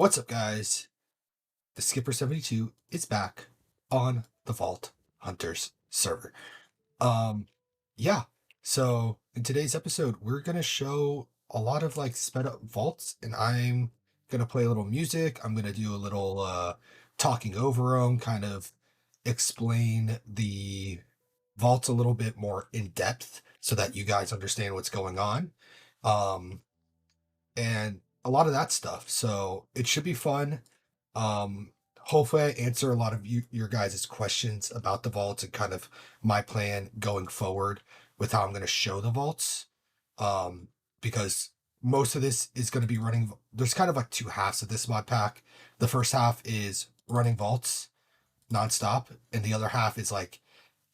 What's up, guys? The Skipper72 is back on the Vault Hunters server. Um, yeah. So in today's episode, we're gonna show a lot of like sped up vaults, and I'm gonna play a little music. I'm gonna do a little talking over them, kind of explain the vaults a little bit more in depth so that you guys understand what's going on. Um, and a lot of that stuff. So it should be fun. Um, Hopefully, I answer a lot of your guys' questions about the vaults and kind of my plan going forward with how I'm going to show the vaults. Um, because most of this is going to be running. There's kind of like two halves of this mod pack. The first half is running vaults nonstop, and the other half is like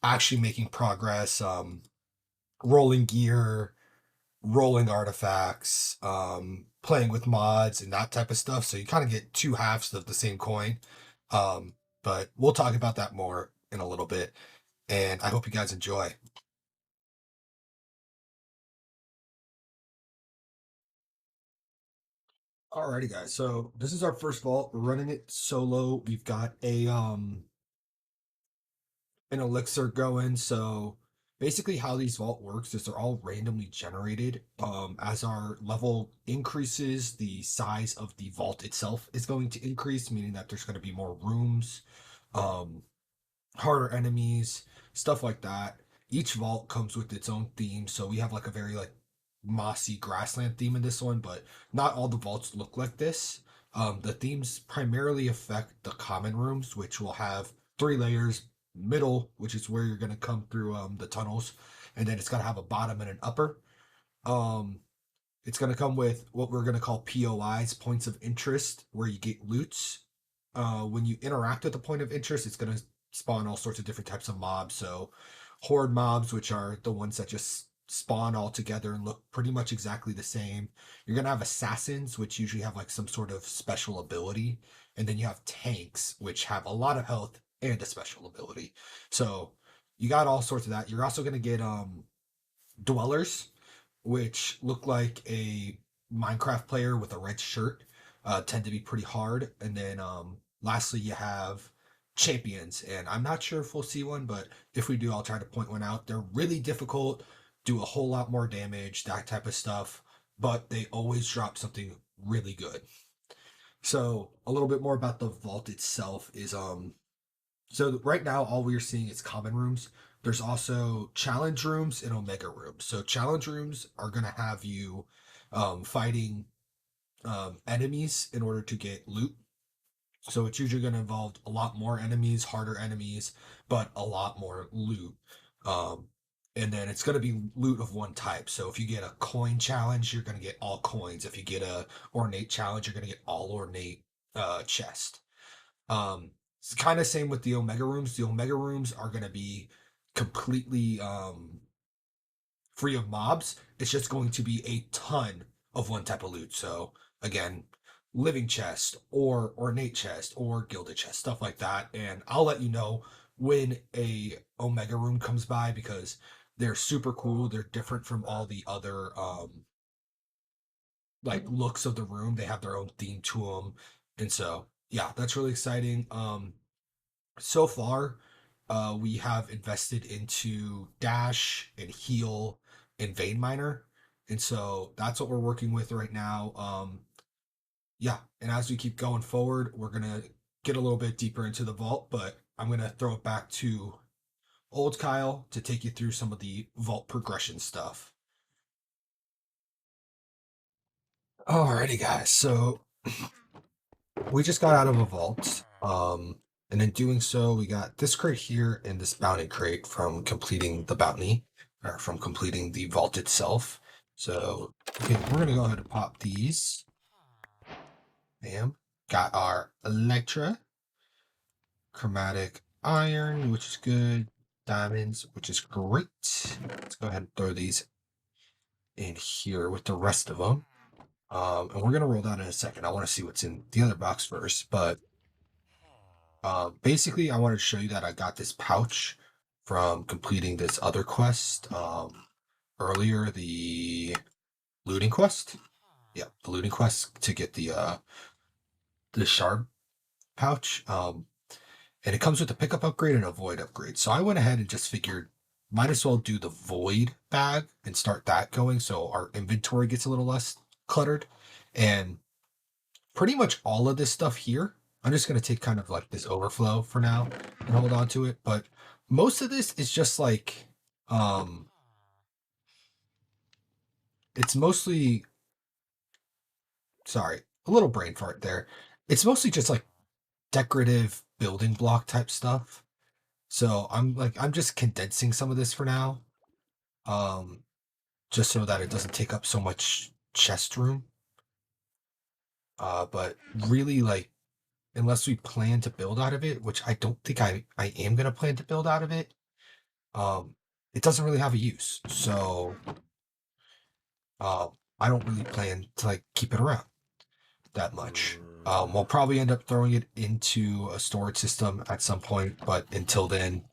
actually making progress, rolling gear, rolling artifacts, playing with mods and that type of stuff. So you kind of get two halves of the same coin. Um, but we'll talk about that more in a little bit. And I hope you guys enjoy. Alrighty, guys. So this is our first vault. We're running it solo. We've got a an elixir going. So basically how these vault works is they're all randomly generated. As our level increases, the size of the vault itself is going to increase, meaning that there's going to be more rooms, um, harder enemies, stuff like that. Each vault comes with its own theme. So we have like a very like mossy grassland theme in this one, but not all the vaults look like this. The themes primarily affect the common rooms, which will have three layers: middle, which is where you're going to come through the tunnels, and then it's going to have a bottom and an upper. Um, it's going to come with what we're going to call POIs, points of interest, where you get loots. When you interact with the point of interest, it's going to spawn all sorts of different types of mobs. So, horde mobs, which are the ones that just spawn all together and look pretty much exactly the same. You're going to have assassins, which usually have like some sort of special ability. And then you have tanks, which have a lot of health and a special ability. So, you got all sorts of that. You're also going to get dwellers, which look like a Minecraft player with a red shirt, tend to be pretty hard. And then lastly, you have champions, and I'm not sure if we'll see one, but if we do, I'll try to point one out. They're really difficult, do a whole lot more damage, that type of stuff, but they always drop something really good. So a little bit more about the vault itself is so right now, all we're seeing is common rooms. There's also challenge rooms and omega rooms. So challenge rooms are going to have you fighting enemies in order to get loot. So it's usually going to involve a lot more enemies, harder enemies, but a lot more loot. Um, and then it's going to be loot of one type. So if you get a coin challenge, you're going to get all coins. If you get a ornate challenge, you're going to get all ornate chest. It's kind of same with the Omega rooms. The Omega rooms are going to be completely free of mobs. It's just going to be a ton of one type of loot. So again, living chest or ornate chest or gilded chest, stuff like that. And I'll let you know when a Omega room comes by because they're super cool. They're different from all the other like looks of the room. They have their own theme to them. And so yeah, that's really exciting. So far, we have invested into Dash and Heal and Vein Miner. And so that's what we're working with right now. Yeah, and as we keep going forward, we're going to get a little bit deeper into the vault, but I'm going to throw it back to old Kyle to take you through some of the vault progression stuff. Alrighty, guys. So we just got out of a vault. And in doing so, we got this crate here and this bounty crate from completing the bounty, or from completing the vault itself. So, okay, we're gonna go ahead and pop these. Bam. Got our Electra, chromatic iron, which is good, diamonds, which is great. Let's go ahead and throw these in here with the rest of them. And we're gonna roll down in a second. I want to see what's in the other box first, but basically, I wanted to show you that I got this pouch from completing this other quest earlier, the looting quest. Yeah, the looting quest to get the the shard pouch. And it comes with a pickup upgrade and a void upgrade. So I went ahead and just figured might as well do the void bag and start that going so our inventory gets a little less cluttered. And pretty much all of this stuff here, I'm just going to take kind of like this overflow for now and hold on to it. But most of this is just like, it's mostly, sorry, a little brain fart there. It's mostly just like decorative building block type stuff. So I'm just condensing some of this for now. Um, just so that it doesn't take up so much chest room. But really, like, unless we plan to build out of it, which I don't think I am gonna plan to build out of it, um, it doesn't really have a use. So, uh, I don't really plan to like keep it around that much. We'll probably end up throwing it into a storage system at some point, but until then,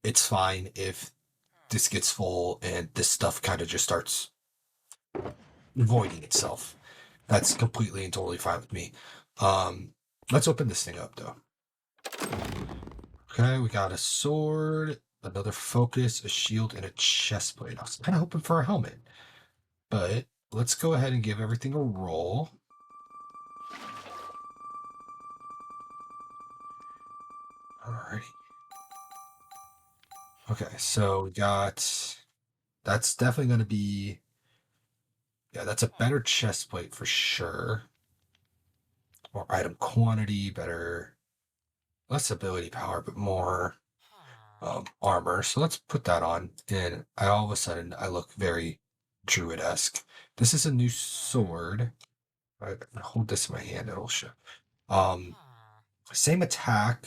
it's fine if this gets full and this stuff kind of just starts voiding itself. That's completely and totally fine with me. Let's open this thing up though. Okay, we got a sword, another focus, a shield, and a chest plate. I was kind of hoping for a helmet, but let's go ahead and give everything a roll. Alrighty. Okay, so we got. That's definitely going to be. Yeah, that's a better chest plate for sure. More item quantity, better. Less ability power, but more armor. So let's put that on. And all of a sudden, I look very druid-esque. This is a new sword. I hold this in my hand, it'll show. Same attack.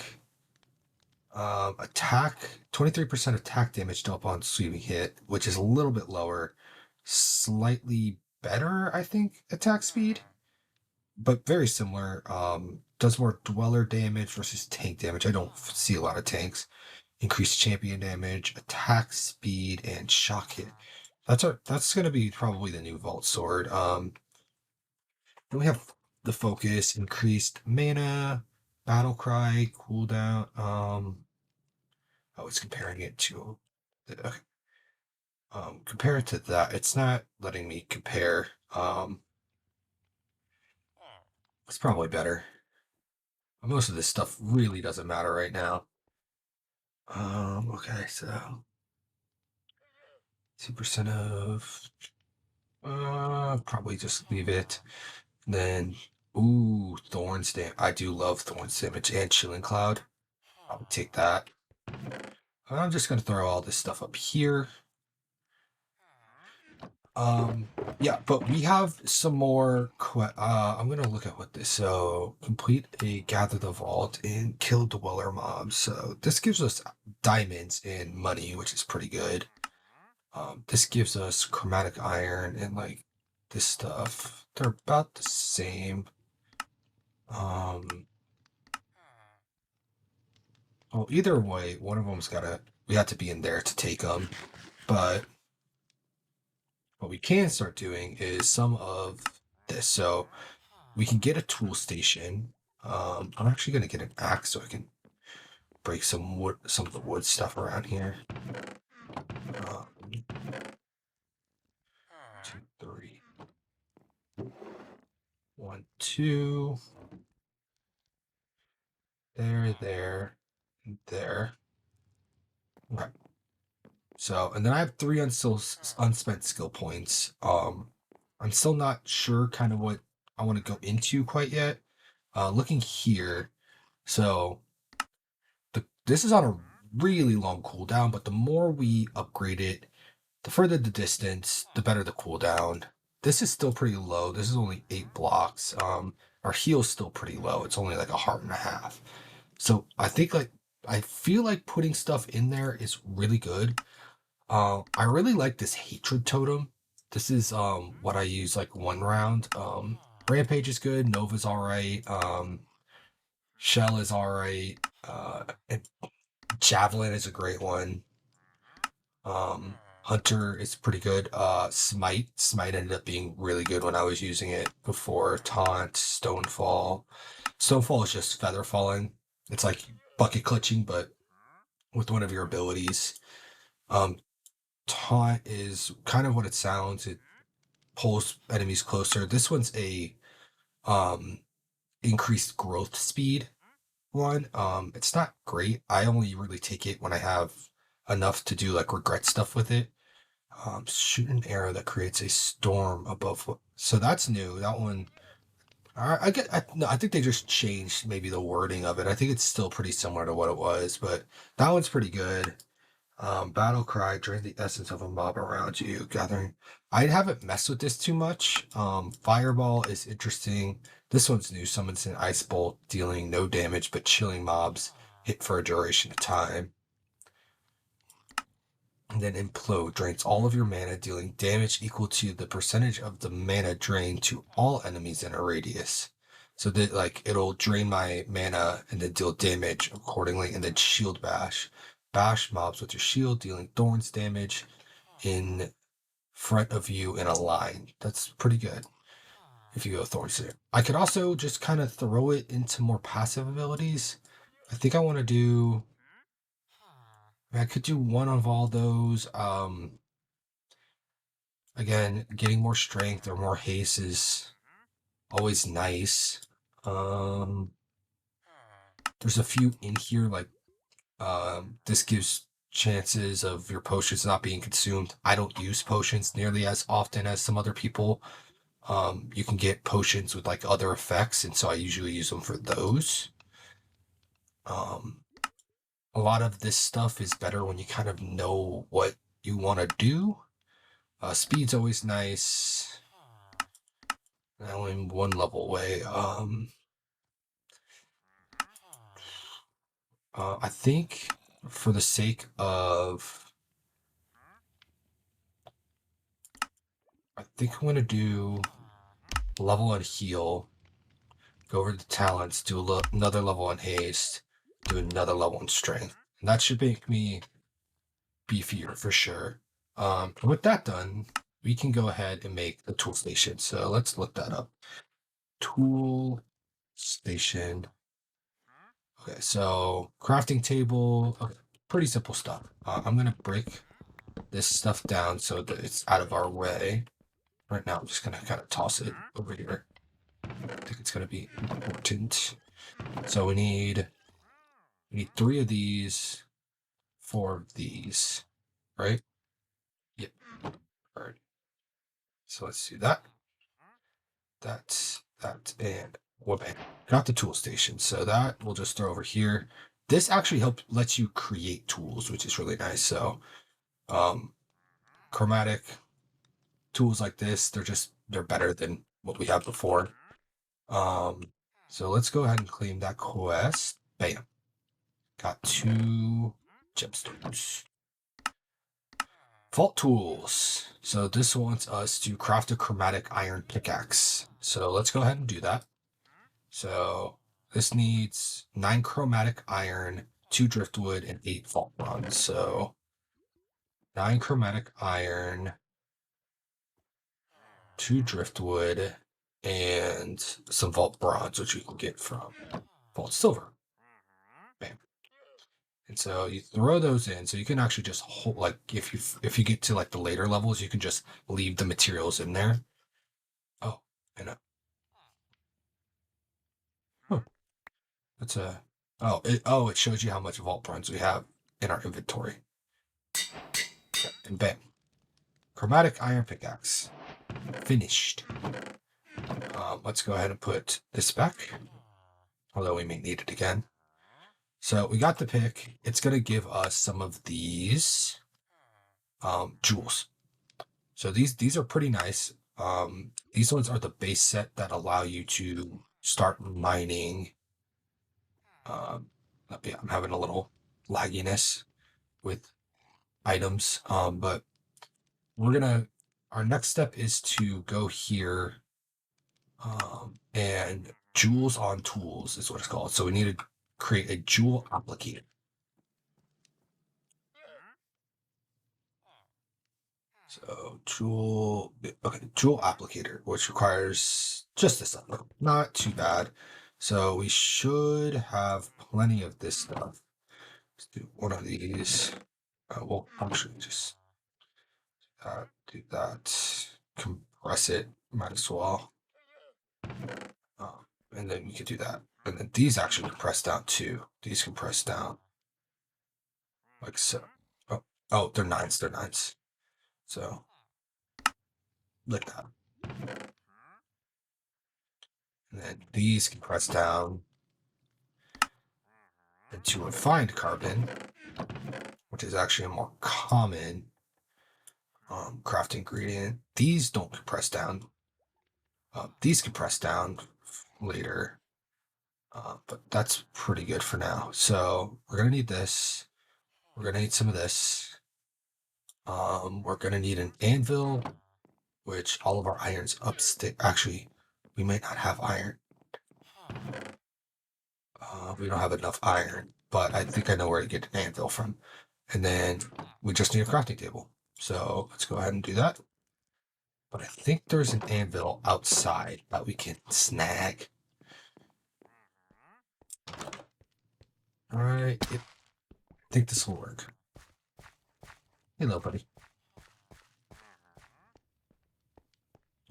Attack 23% attack damage dealt upon sweeping hit, which is a little bit lower. Slightly better, I think, attack speed, but very similar. Does more dweller damage versus tank damage. I don't see a lot of tanks. Increased champion damage, attack speed, and shock hit. That's gonna be probably the new vault sword. Then we have the focus, increased mana, battle cry, cooldown. It's comparing it to okay. Compare it to that. It's not letting me compare. It's probably better. Most of this stuff really doesn't matter right now. Okay, so 2% of probably just leave it. Then ooh, Thorns damage. I do love Thorns damage and Chilling Cloud. I would take that. I'm just gonna throw all this stuff up here. Yeah, but we have some more. I'm gonna look at what this. So complete a gather the vault and kill dweller mobs. So this gives us diamonds and money, which is pretty good. This gives us chromatic iron and like this stuff. They're about the same. Well, either way, one of them's gotta. We have to be in there to take them, but what we can start doing is some of this. So we can get a tool station. I'm actually gonna get an axe so I can break some wood, some of the wood stuff around here. 2, 3, 1, 2. There, there. Okay. So, and then I have 3 unspent skill points. I'm still not sure kind of what I want to go into quite yet. Looking here, so this is on a really long cooldown, but the more we upgrade it, the further the distance, the better the cooldown. This is still pretty low. This is only 8 blocks. Our heal's still pretty low. It's only like a heart and a half. So I think like I feel like putting stuff in there is really good. I really like this hatred totem. This is what I use like one round. Rampage is good. Nova's all right. Shell is all right. And Javelin is a great one. Hunter is pretty good. Smite ended up being really good when I was using it before. Taunt, Stonefall. Stonefall is just feather falling. It's like bucket clutching, but with one of your abilities. Um, Taunt is kind of what it sounds. It pulls enemies closer. This one's a um increased growth speed one. It's not great. I only really take it when I have enough to do like regret stuff with it. Shoot an arrow that creates a storm above. So that's new. That one. I get. No, I think they just changed maybe the wording of it. I think it's still pretty similar to what it was, but that one's pretty good. Battle cry, drain the essence of a mob around you, gathering. I haven't messed with this too much. Fireball is interesting. This one's new. Summons an ice bolt, dealing no damage but chilling mobs. Hit for a duration of time. And then implode drains all of your mana, dealing damage equal to the percentage of the mana drained to all enemies in a radius. So that like it'll drain my mana and then deal damage accordingly, and then shield bash. Bash mobs with your shield, dealing thorns damage in front of you in a line. That's pretty good if you go thorns there. I could also just kind of throw it into more passive abilities. I think I want to do. I could do one of all those. Again, getting more strength or more haste is always nice. Um, there's a few in here like this gives chances of your potions not being consumed. I don't use potions nearly as often as some other people. You can get potions with like other effects, and so I usually use them for those. Um, a lot of this stuff is better when you kind of know what you want to do. Speed's always nice. Only one level away. I think for the sake of, I think I'm going to do level on heal, go over to talents, do another level on haste, do another level on strength. And that should make me beefier for sure. With that done, we can go ahead and make the tool station. So let's look that up. Tool station. Okay, so crafting table. Okay, pretty simple stuff. I'm going to break this stuff down so that it's out of our way. Right now, I'm just going to kind of toss it over here. I think it's going to be important. So we need 3 of these, 4 of these, right? Yep. All right. So let's do that. That, and whooping. Got the tool station. So that we'll just throw over here. This actually lets you create tools, which is really nice. So, chromatic tools like this, they're better than what we had before. So let's go ahead and claim that quest. Bam. Got 2 gemstones. Vault tools. So this wants us to craft a chromatic iron pickaxe. So let's go ahead and do that. So this needs 9 chromatic iron, 2 driftwood, and 8 vault bronze. So 9 chromatic iron, 2 driftwood, and some vault bronze, which you can get from vault silver. Bam. And so you throw those in, so you can actually just hold, like if you get to like the later levels, you can just leave the materials in there. Oh, and huh, that's a it shows you how much vault bronze we have in our inventory. And bam, chromatic iron pickaxe finished. Let's go ahead and put this back, although we may need it again. So we got the pick. It's gonna give us some of these jewels. So these are pretty nice. These ones are the base set that allow you to start mining. Yeah, I'm having a little lagginess with items, but our next step is to go here, and jewels on tools is what it's called. So we need to create a jewel applicator. So jewel applicator, which requires just this stuff. Not too bad. So we should have plenty of this stuff. Let's do one of these. We'll actually just do that. Compress it. Might as well. And then we could do that. And then these actually compress down too. These compress down like so. Oh, they're nines. They're nines. So like that. And then these compress down into refined carbon, which is actually a more common craft ingredient. These don't compress down. These compress down later, but that's pretty good for now. So we're gonna need this. We're gonna need some of this. We're gonna need an anvil, which all of our iron's upstick. Actually, we might not have iron. We don't have enough iron, but I think I know where to get an anvil from. And then we just need a crafting table. So let's go ahead and do that. But I think there's an anvil outside that we can snag. All right. I think this will work. Hello, buddy.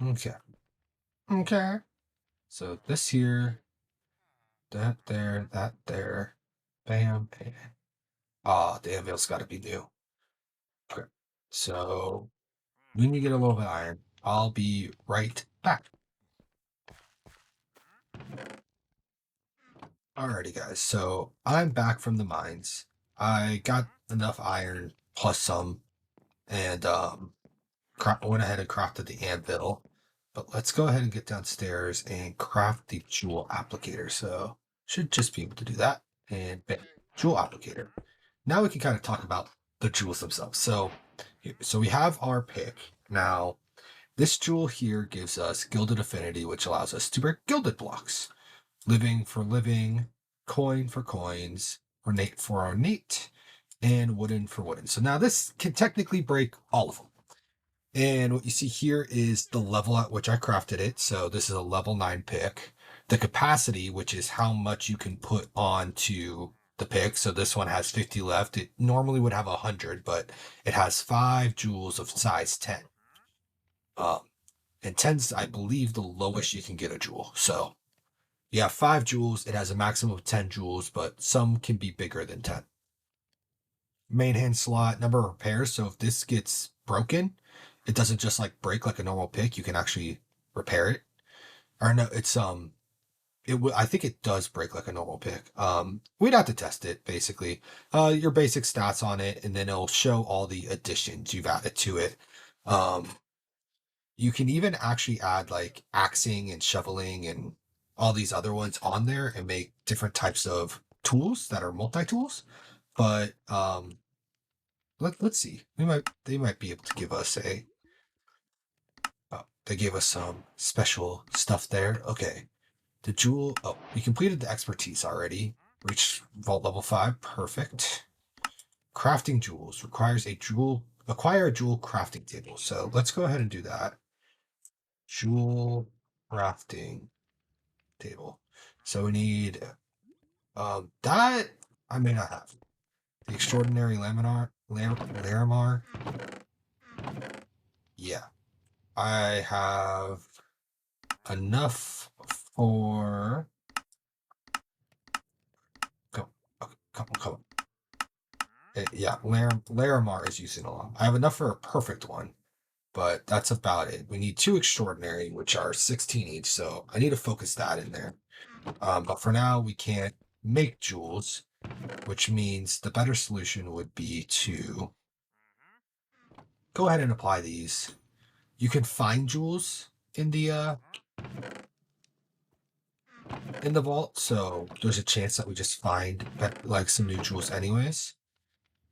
Okay. Okay. So this here, that there, that there. Bam, bam. Ah, the anvil's got to be new. Okay. So we need to get a little bit of iron. I'll be right back. Alrighty, guys. So I'm back from the mines. I got enough iron plus some, and went ahead and crafted the anvil. But let's go ahead and get downstairs and craft the jewel applicator. So should just be able to do that. And bam, jewel applicator. Now we can kind of talk about the jewels themselves. So we have our pick. Now, this jewel here gives us gilded affinity, which allows us to break gilded blocks. Living for living, coin for coins, ornate for ornate, and wooden for wooden. So now this can technically break all of them. And what you see here is the level at which I crafted it. So this is a level 9 pick. The capacity, which is how much you can put onto the pick. So this one has 50 left. It normally would have 100, but it has 5 jewels of size 10. And 10's, I believe, the lowest you can get a jewel. So you have 5 jewels. It has a maximum of 10 jewels, but some can be bigger than 10. Main hand slot, number of repairs. So if this gets broken, it doesn't just like break like a normal pick. You can actually repair it. Or no, it's I think it does break like a normal pick. We'd have to test it basically. Your basic stats on it, and then it'll show all the additions you've added to it. You can even actually add like axing and shoveling and all these other ones on there and make different types of tools that are multi-tools. But let's see. They might be able to give us a they gave us some special stuff there. Okay. The jewel. Oh, we completed the expertise already. Reached vault level 5. Perfect. Crafting jewels requires acquire a jewel crafting table. So let's go ahead and do that. Jewel crafting table. So we need that I may not have. The extraordinary Larimar. Yeah. I have enough for come come. Yeah, Larimar is using a lot. I have enough for a perfect one, but that's about it. We need 2 extraordinary, which are 16 each, so I need to focus that in there. But for now, we can't make jewels, which means the better solution would be to go ahead and apply these. You can find jewels in the vault, so there's a chance that we just find like some new jewels anyways.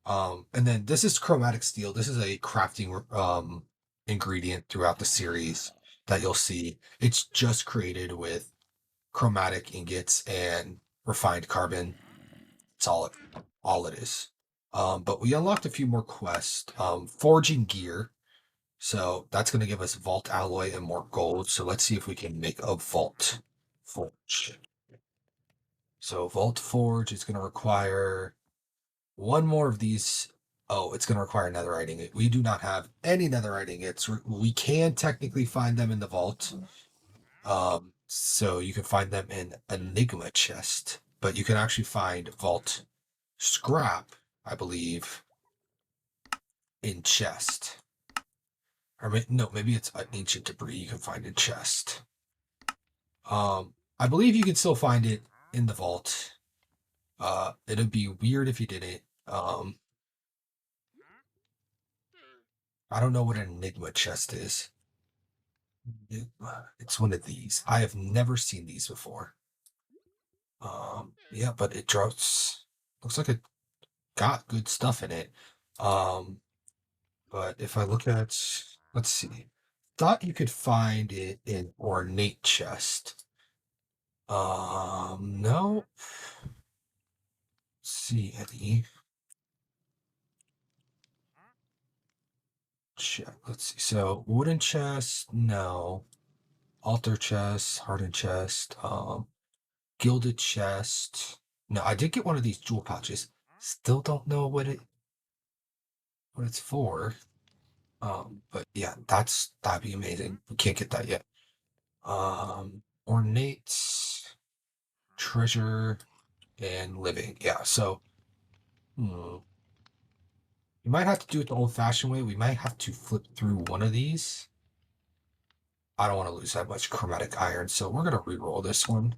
And then this is chromatic steel. This is a crafting ingredient throughout the series that you'll see. It's just created with chromatic ingots and refined carbon. It's all it is. But we unlocked a few more quests. Forging gear. So that's going to give us vault alloy and more gold. So let's see if we can make a vault forge. So vault forge is going to require one more of these. Oh, it's going to require netherite ingot. We do not have any netherite ingots. We can technically find them in the vault. So you can find them in Enigma chest, but you can actually find vault scrap, I believe, in chest. Or no, maybe it's an ancient debris you can find in chest. I believe you can still find it in the vault. It'd be weird if you didn't. I don't know what an Enigma chest is. It's one of these. I have never seen these before. Yeah, but it drops. Looks like it got good stuff in it. Um, but if I look at, let's see, thought you could find it in ornate chest. No. See any? Check. Let's see. So wooden chest, no. Altar chest, hardened chest, gilded chest. No, I did get one of these jewel pouches. Still don't know what it's for. But yeah, that'd be amazing. We can't get that yet. Ornate treasure and living. Yeah, so we might have to do it the old-fashioned way. We might have to flip through one of these. I don't want to lose that much chromatic iron, so we're gonna re-roll this one.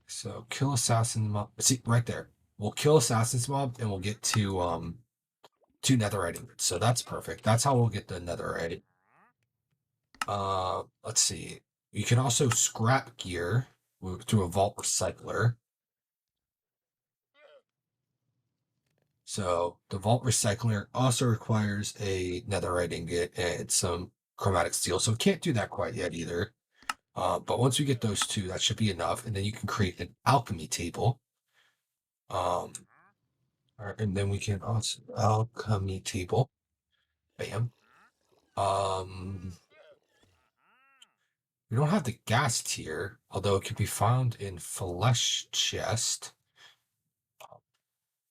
So kill assassin mob. See right there. We'll kill assassin's mob and we'll get to netherite ingots. So that's perfect. That's how we'll get the netherite. Let's see. You can also scrap gear through a vault recycler. So the vault recycler also requires a netherite ingot and some chromatic steel. So we can't do that quite yet either. But once we get those two, that should be enough. And then you can create an alchemy table. All right, and then we can also alchemy table. Bam. We don't have the gas tier, although it can be found in flesh chest.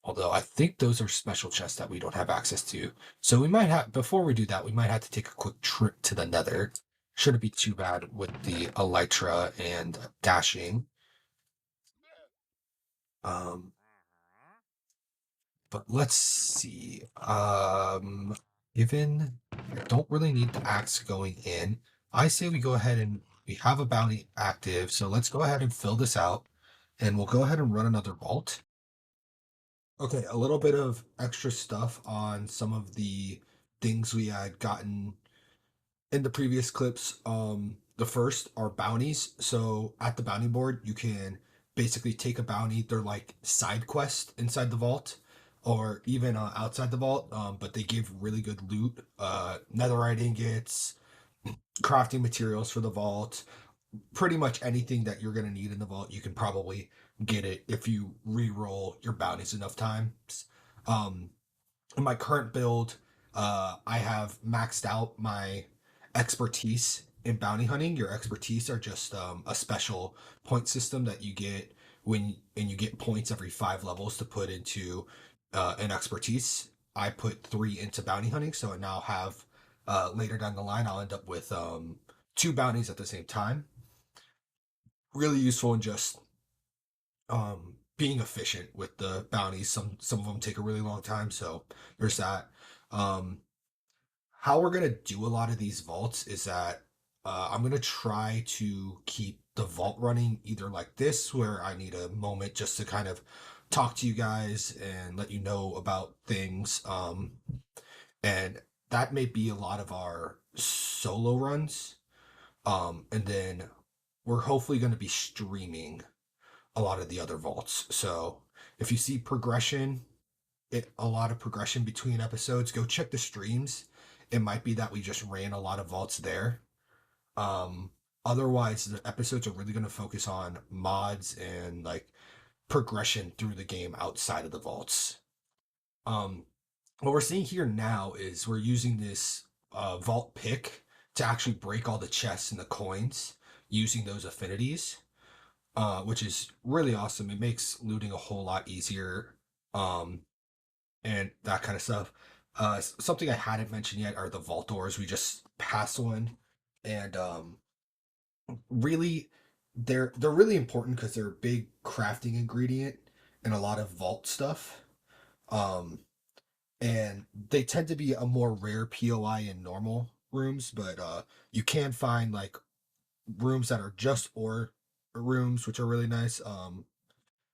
Although I think those are special chests that we don't have access to. So we might have, before we do that, we might have to take a quick trip to the nether. Shouldn't be too bad with the elytra and dashing. Um, but let's see. Given I don't really need the axe going in, I say we go ahead and we have a bounty active. So let's go ahead and fill this out and we'll go ahead and run another vault. Okay, a little bit of extra stuff on some of the things we had gotten in the previous clips. The first are bounties. So at the bounty board, you can basically take a bounty. They're like side quests inside the vault, or even outside the vault. But they give really good loot, netherite ingots, crafting materials for the vault. Pretty much anything that you're gonna need in the vault, you can probably get it if you re-roll your bounties enough times. Um, in my current build, I have maxed out my expertise in bounty hunting. Your expertise are just a special point system that you get and you get points every 5 levels to put into an expertise. I put 3 into bounty hunting, so I now have later down the line I'll end up with 2 bounties at the same time. Really useful in just being efficient with the bounties. Some of them take a really long time, so there's that. Um, how we're gonna do a lot of these vaults is that I'm gonna try to keep the vault running either like this, where I need a moment just to kind of talk to you guys and let you know about things. And that may be a lot of our solo runs. And then we're hopefully going to be streaming a lot of the other vaults. So if you see progression, a lot of progression between episodes, go check the streams. It might be that we just ran a lot of vaults there. Um, Otherwise, the episodes are really going to focus on mods and like progression through the game outside of the vaults. Um, what we're seeing here now is we're using this vault pick to actually break all the chests and the coins using those affinities, which is really awesome. It makes looting a whole lot easier, um, and that kind of stuff. Something I hadn't mentioned yet are the vault doors. We just passed one, and really, they're really important because they're a big crafting ingredient in a lot of vault stuff. Um, and they tend to be a more rare POI in normal rooms, but you can find like rooms that are just ore rooms, which are really nice.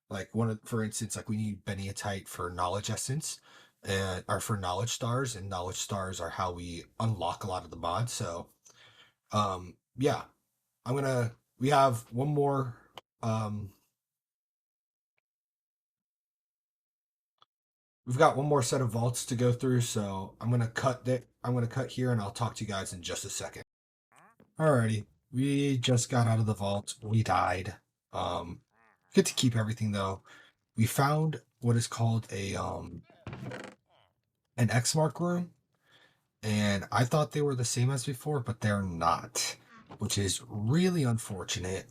Like one of, for instance, like we need Beniatite for knowledge essence, and or for knowledge stars, and knowledge stars are how we unlock a lot of the mods. So, yeah, I'm gonna. We have one more. Um, we've got one more set of vaults to go through, so I'm gonna cut that. I'm gonna cut here, and I'll talk to you guys in just a second. Alrighty, we just got out of the vault. We died. Um, Get to keep everything though. We found what is called a an X mark room, and I thought they were the same as before, but they're not, which is really unfortunate.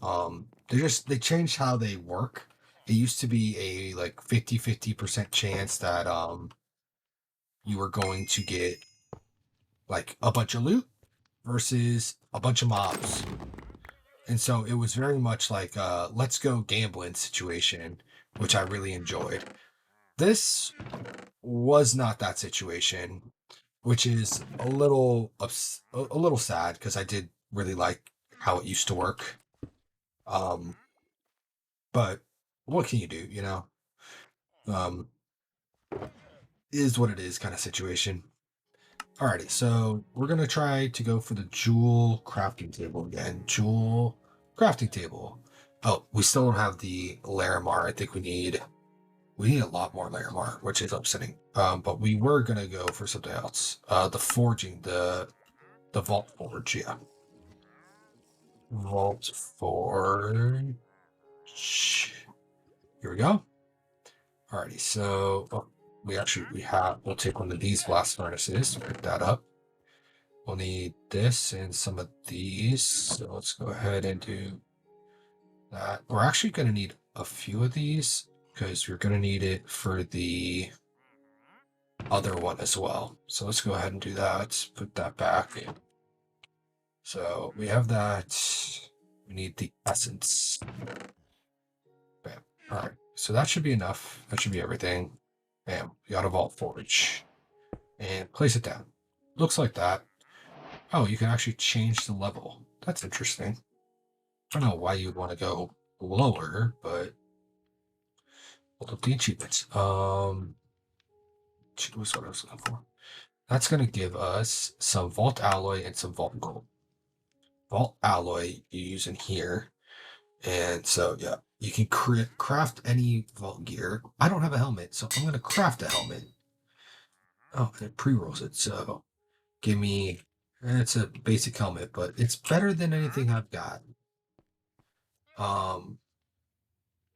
They changed how they work. It used to be a like 50-50% chance that you were going to get like a bunch of loot versus a bunch of mobs. And so it was very much like a let's go gambling situation, which I really enjoyed. This was not that situation, which is a little sad because I did really like how it used to work. Um, but what can you do? Um, is what it is kind of situation. Alrighty, so we're gonna try to go for the jewel crafting table again. Jewel crafting table. Oh, we still don't have the Larimar. I think we need a lot more Larimar, which is upsetting. But we were gonna go for something else. The forging, the vault forge, yeah. Vault forge. Here we go. Alrighty, so we'll take one of these blast furnaces, pick that up. We'll need this and some of these. So let's go ahead and do that. We're actually gonna need a few of these because we're gonna need it for the other one as well. So let's go ahead and do that. Let's put that back. So we have that. We need the essence. Bam. All right. So that should be enough. That should be everything. Bam. We got a vault forge. And place it down. Looks like that. Oh, you can actually change the level. That's interesting. I don't know why you'd want to go lower, but hold up the achievements. Was what I was looking for. That's going to give us some vault alloy and some vault gold. Vault alloy you use in here. And so, yeah, you can craft any vault gear. I don't have a helmet, so I'm going to craft a helmet. Oh, it pre-rolls it, so give me... It's a basic helmet, but it's better than anything I've got.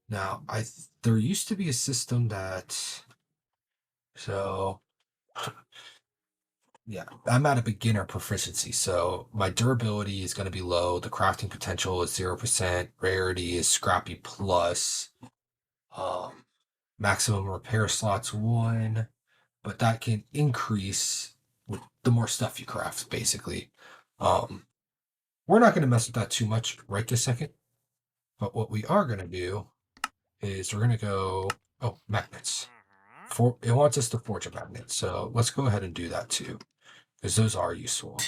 Now, there used to be a system that... So, yeah, I'm at a beginner proficiency, so my durability is going to be low. The crafting potential is 0%. Rarity is scrappy plus. Um, Maximum repair slots 1, but that can increase with the more stuff you craft, basically. We're not going to mess with that too much right this second, but what we are going to do is we're going to go, oh, magnets. It wants us to forge a magnet, so let's go ahead and do that too, because those are useful.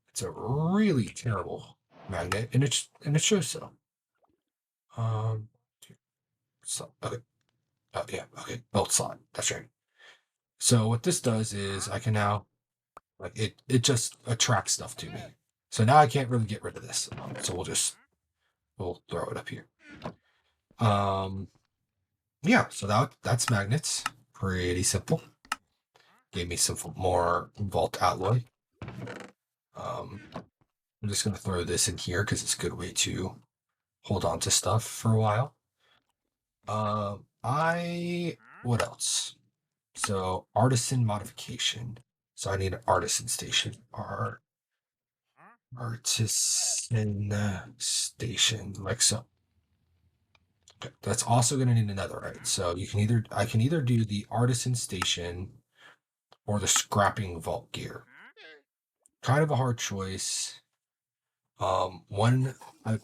It's a really terrible magnet, and it shows so. Okay. Oh yeah, okay. Belt slot. That's right. So what this does is I can now like it just attracts stuff to me. So now I can't really get rid of this. So we'll throw it up here. Um yeah, so that's magnets. Pretty simple. Gave me some more vault alloy. I'm just gonna throw this in here because it's a good way to hold on to stuff for a while. What else? So artisan modification. So I need an artisan station. Artisan station, like so. Okay, that's also going to need another, right? So I can either do the artisan station or the scrapping vault gear. Kind of a hard choice. One I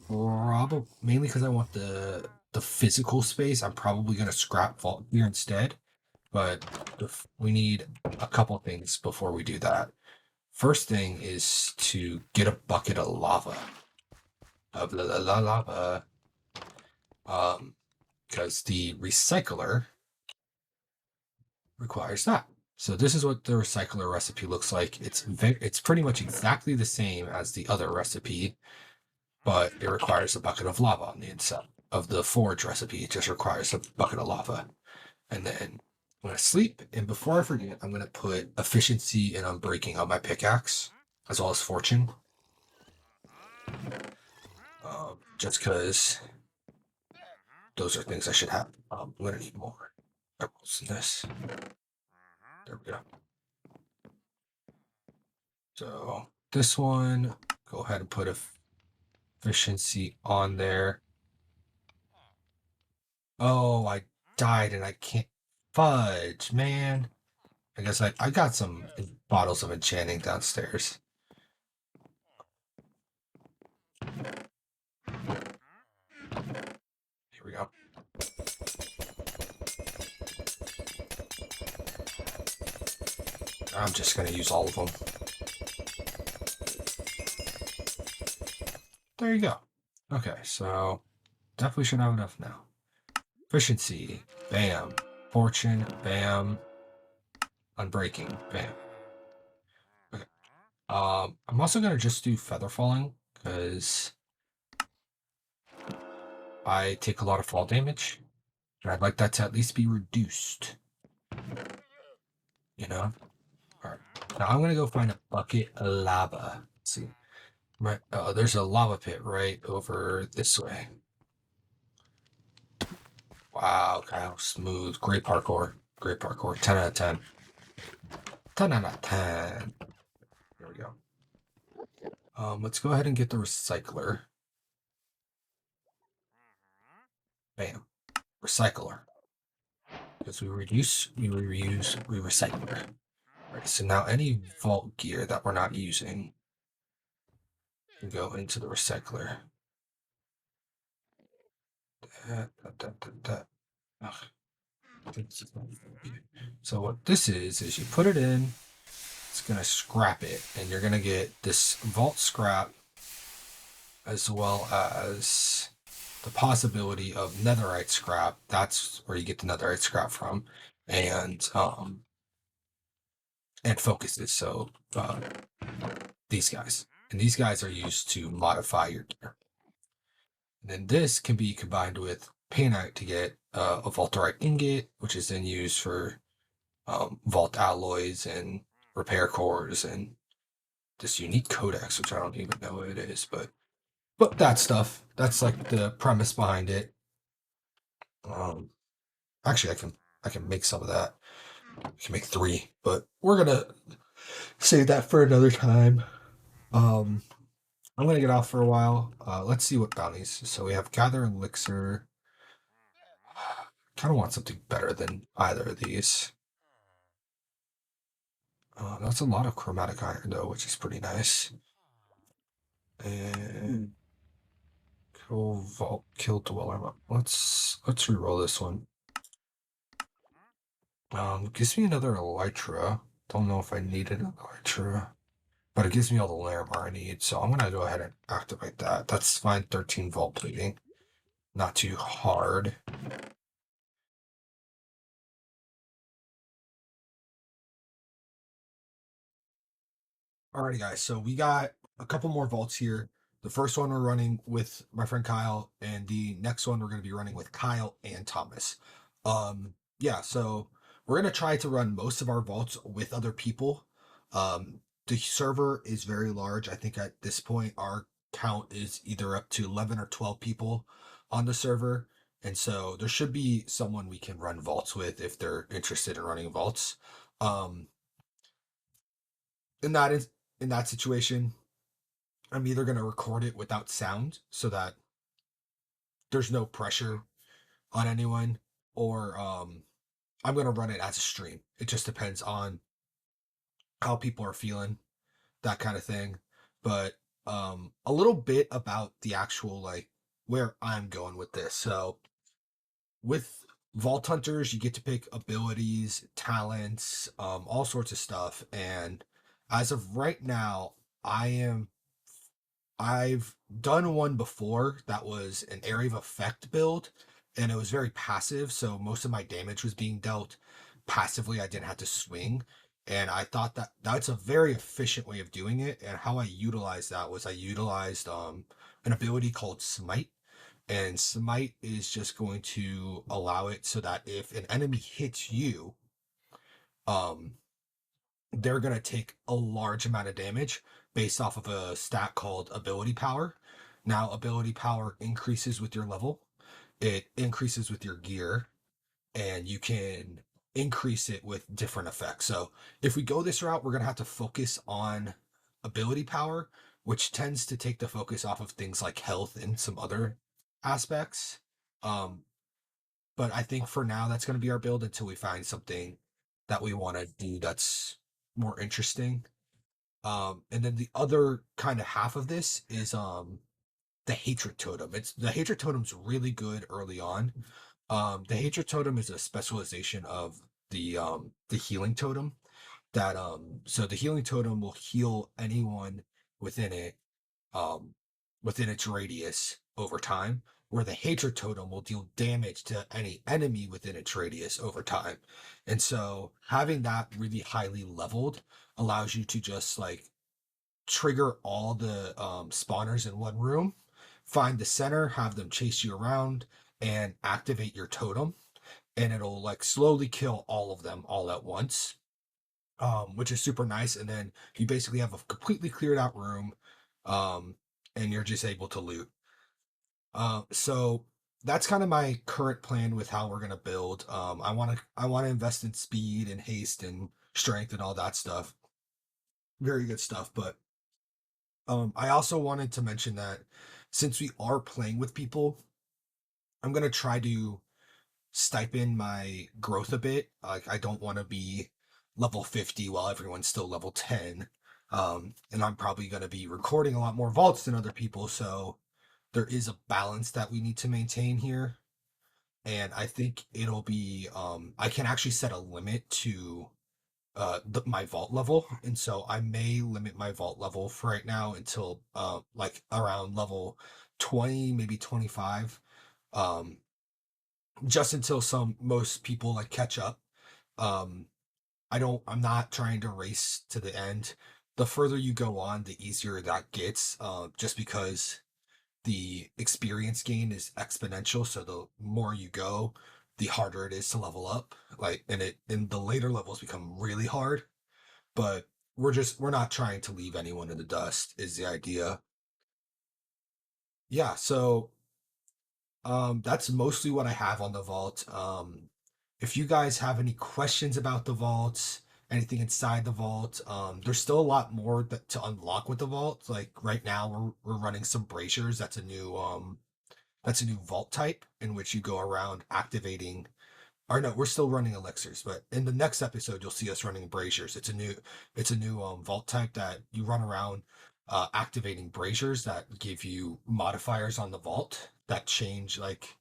probably mainly because I want the physical space. I'm probably going to scrap vault gear instead. But we need a couple things before we do that. First thing is to get a bucket of lava. Of lava. Because the recycler requires that. So this is what the recycler recipe looks like. It's pretty much exactly the same as the other recipe, but it requires a bucket of lava on the inside. Of the forge recipe, it just requires a bucket of lava. And then I'm gonna sleep, and before I forget, I'm gonna put efficiency and unbreaking on my pickaxe, as well as fortune. Just because those are things I should have. I'm gonna need more emeralds in this. There we go. So this one, go ahead and put efficiency on there. Oh, I died and I can't fudge, man. I guess I got some bottles of enchanting downstairs. Here we go. I'm just gonna use all of them. There you go. Okay, so definitely should have enough now. Efficiency, bam. Fortune, bam. Unbreaking, bam. Okay. I'm also gonna just do feather falling because I take a lot of fall damage, and I'd like that to at least be reduced. You know. All right. Now I'm gonna go find a bucket of lava. Let's see. Right. There's a lava pit right over this way. Wow, how smooth. Great parkour. Great parkour. 10 out of 10. 10 out of 10. There we go. Let's go ahead and get the recycler. Bam. Recycler. Because we reduce, we reuse, we recycle. Alright, so now any vault gear that we're not using can go into the recycler. So what this is you put it in, it's gonna scrap it, and you're gonna get this vault scrap as well as the possibility of netherite scrap. That's where you get the netherite scrap from, and focuses. So these guys, and these guys are used to modify your gear. And then this can be combined with painite to get a vaulterite ingot, which is then used for vault alloys and repair cores and this unique codex, which I don't even know what it is, but that stuff. That's like the premise behind it. Um, actually, I can make some of that. I can make 3, but we're gonna save that for another time. Um, I'm gonna get off for a while. Let's see what bounties. So we have gather elixir. Kind of want something better than either of these. That's a lot of chromatic iron though, which is pretty nice. And kill vault, kill dweller. Let's reroll this one. Gives me another elytra. Don't know if I need an elytra, but it gives me all the Larimar I need, so I'm gonna go ahead and activate that. That's fine. 13 vault plating, not too hard. Alrighty, guys. So we got a couple more vaults here. The first one we're running with my friend Kyle, and the next one we're going to be running with Kyle and Thomas. Yeah. So we're going to try to run most of our vaults with other people. The server is very large. I think at this point our count is either up to 11 or 12 people on the server, and so there should be someone we can run vaults with if they're interested in running vaults. Um, in that is in that situation, I'm either going to record it without sound so that there's no pressure on anyone, or I'm going to run it as a stream. It just depends on how people are feeling, that kind of thing. But a little bit about the actual like where I'm going with this. So with Vault Hunters, you get to pick abilities, talents, all sorts of stuff. And as of right now, I am I've done one before that was an area of effect build, and it was very passive. So most of my damage was being dealt passively. I didn't have to swing. And I thought that that's a very efficient way of doing it. And how I utilized that was I utilized an ability called Smite. And Smite is just going to allow it so that if an enemy hits you, um, they're going to take a large amount of damage based off of a stat called ability power. Now, ability power increases with your level, it increases with your gear, and you can increase it with different effects. So, if we go this route, we're going to have to focus on ability power, which tends to take the focus off of things like health and some other aspects. Um, but I think for now, that's going to be our build until we find something that we want to do that's more interesting. And then the other kind of half of this is the hatred totem. It's the hatred totem's really good early on. The hatred totem is a specialization of the healing totem that so the healing totem will heal anyone within it um within its radius over time, where the hatred totem will deal damage to any enemy within its radius over time. And so having that really highly leveled allows you to just like trigger all the spawners in one room, find the center, have them chase you around, and activate your totem. And it'll like slowly kill all of them all at once, which is super nice. And then you basically have a completely cleared out room, um, and you're just able to loot. So that's kind of my current plan with how we're gonna build. I want to invest in speed and haste and strength and all that stuff. Very good stuff, but I also wanted to mention that since we are playing with people, I'm gonna try to stipend my growth a bit. Like I don't want to be level 50 while everyone's still level 10. And I'm probably gonna be recording a lot more vaults than other people, so there is a balance that we need to maintain here. And I think it'll be I can actually set a limit to my vault level, and so I may limit my vault level for right now until like around level 20, maybe 25, um just until some most people like catch up. um I'm not trying to race to the end. The further you go on, the easier that gets, just because the experience gain is exponential. So the more you go, the harder it is to level up. Like, and it in the later levels become really hard. But we're not trying to leave anyone in the dust. Is the idea? Yeah. So that's mostly what I have on the vault. If you guys have any questions about the vault, anything inside the vault, there's still a lot more to unlock with the vault. Like right now, we're running some braziers. That's a new vault type in which you go around activating. Or no, we're still running elixirs, but in the next episode you'll see us running braziers. It's a new vault type that you run around activating braziers that give you modifiers on the vault that change, like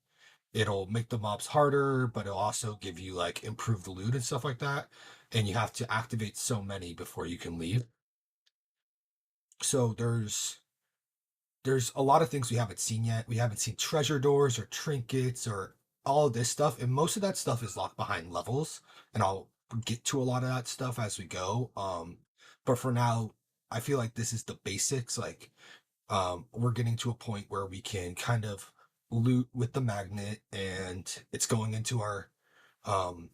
it'll make the mobs harder, but it'll also give you like improved loot and stuff like that. And you have to activate so many before you can leave. So there's a lot of things we haven't seen yet. We haven't seen treasure doors or trinkets or all of this stuff, and most of that stuff is locked behind levels. And I'll get to a lot of that stuff as we go. But for now, I feel like this is the basics. Like, we're getting to a point where we can kind of loot with the magnet, and it's going into um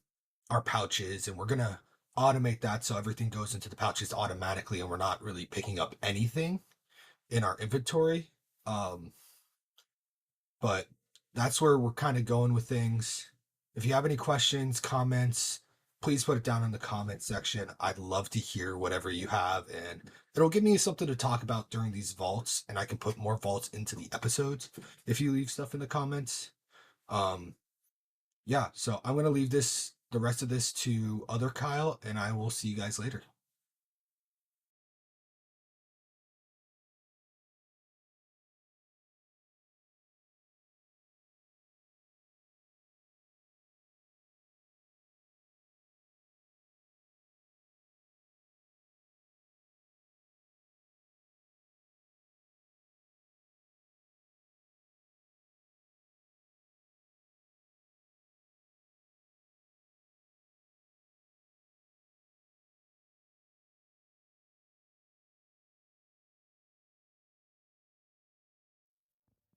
our pouches, and we're gonna automate that so everything goes into the pouches automatically, and we're not really picking up anything in our inventory. Um, but that's where we're kind of going with things. If you have any questions, comments, please put it down in the comment section. I'd love to hear whatever you have, and it'll give me something to talk about during these vaults, and I can put more vaults into the episodes if you leave stuff in the comments. Um, yeah, so I'm gonna leave the rest of this to other Kyle, and I will see you guys later.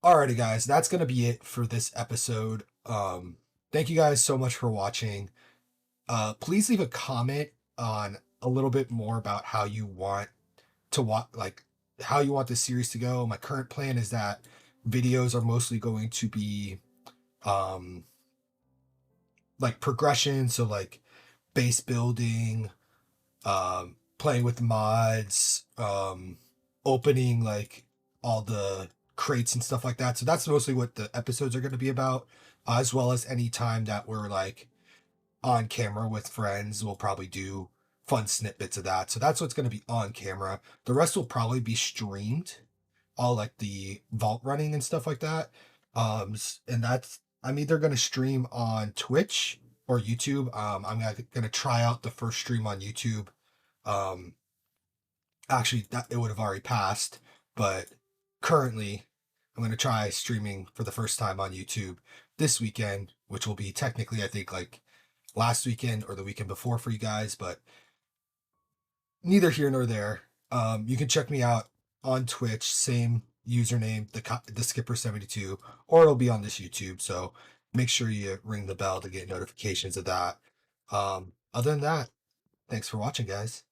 Alrighty, guys, that's gonna be it for this episode. Thank you guys so much for watching. Please leave a comment on a little bit more about how you want to watch, like how you want the series to go. My current plan is that videos are mostly going to be um like progression, so like base building, playing with mods, opening like all the crates and stuff like that. So that's mostly what the episodes are going to be about, as well as any time that we're like on camera with friends, we'll probably do fun snippets of that. So that's what's going to be on camera. The rest will probably be streamed, all like the vault running and stuff like that. And that's I'm either going to stream on Twitch or YouTube. I'm going to try out the first stream on YouTube. Um, Actually, that it would have already passed, but currently I'm going to try streaming for the first time on YouTube this weekend, which will be technically, I think, like last weekend or the weekend before for you guys, but neither here nor there. You can check me out on Twitch, same username, the Skipper72, or it'll be on this YouTube. So make sure you ring the bell to get notifications of that. Other than that, thanks for watching, guys.